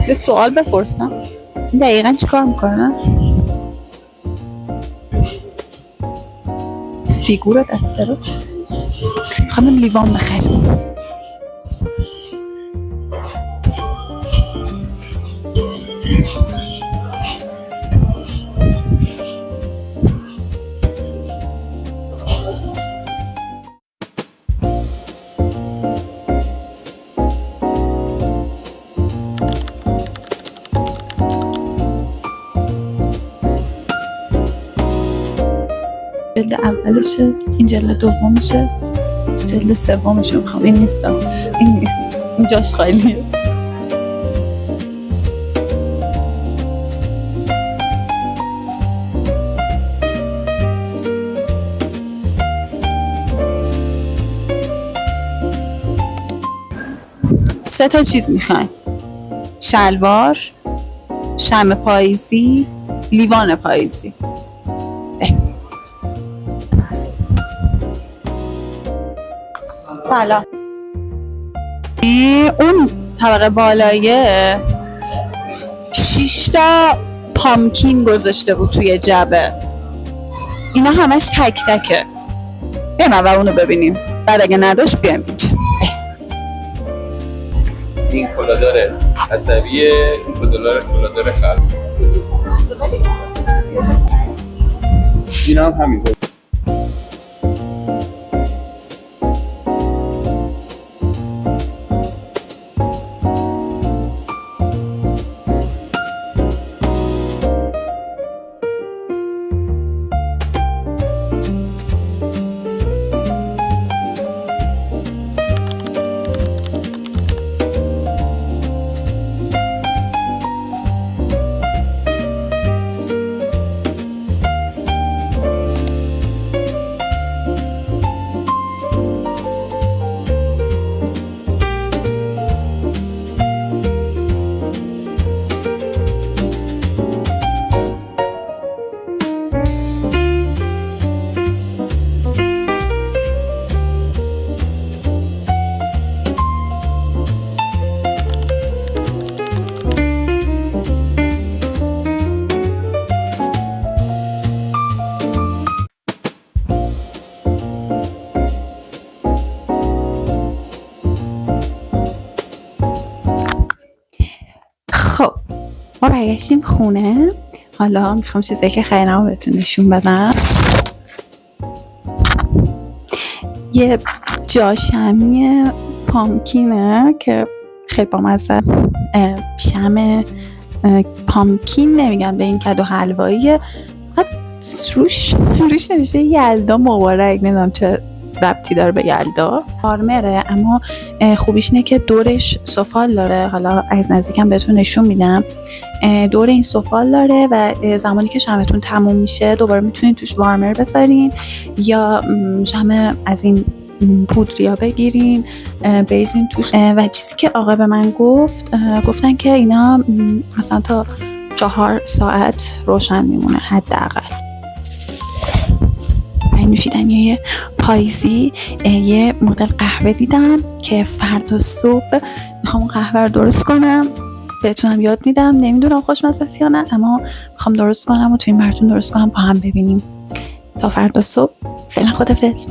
یه سوال بپرسم، این دقیقا چی کار میکنه؟ فیگور دست راست میخوام لیوان بخریم. جلد اولشه، این جلد دومشه، جلد سومشه. میخوام این نیستم، این جاش خالیه. سه تا چیز میخوایم: شلوار، شمع پاییزی، لیوان پاییزی. سلام. اون طبقه بالایه 6 تا پامکین گذاشته بود توی جعبه. اینا همش تک تکه. بریم اول اونو ببینیم، بعد اگه نداشت بیایم اینجا. این کلادار عصبیه، این کلادار خلق. این هم همین. خب ما برگشتیم خونه. حالا میخوام چیزایی که خریدم رو بهتون نشون بدم. یه جاشمی پامکینه که خیلی بامزه. شمع پامکین نمیگن به این کدو حلواییه، فقط روش نمیشه یلدا مبارک. نمیدونم چه ربطی داره به یلدا. فارمره، اما خوبیش اینه که دورش سفال داره. حالا از نزدیکم بهتون نشون میدم. دور این سفال داره و زمانی که شمعتون تموم میشه دوباره میتونید توش وارمر بذارین یا شمع از این پودریا بگیرین بریزین توش. و چیزی که آقا به من گفتن که اینا مثلا تا 4 ساعت روشن میمونه حداقل. نوشیدنی پاییزی یه مدل قهوه دیدم که فردا صبح میخوام اون قهوه رو درست کنم، بهتونم یاد میدم. نمیدونم خوشمزه است یا نه، اما میخوام درست کنم و تو این براتون درست کنم با هم ببینیم. تا فردا صبح. فعلا خدافظ.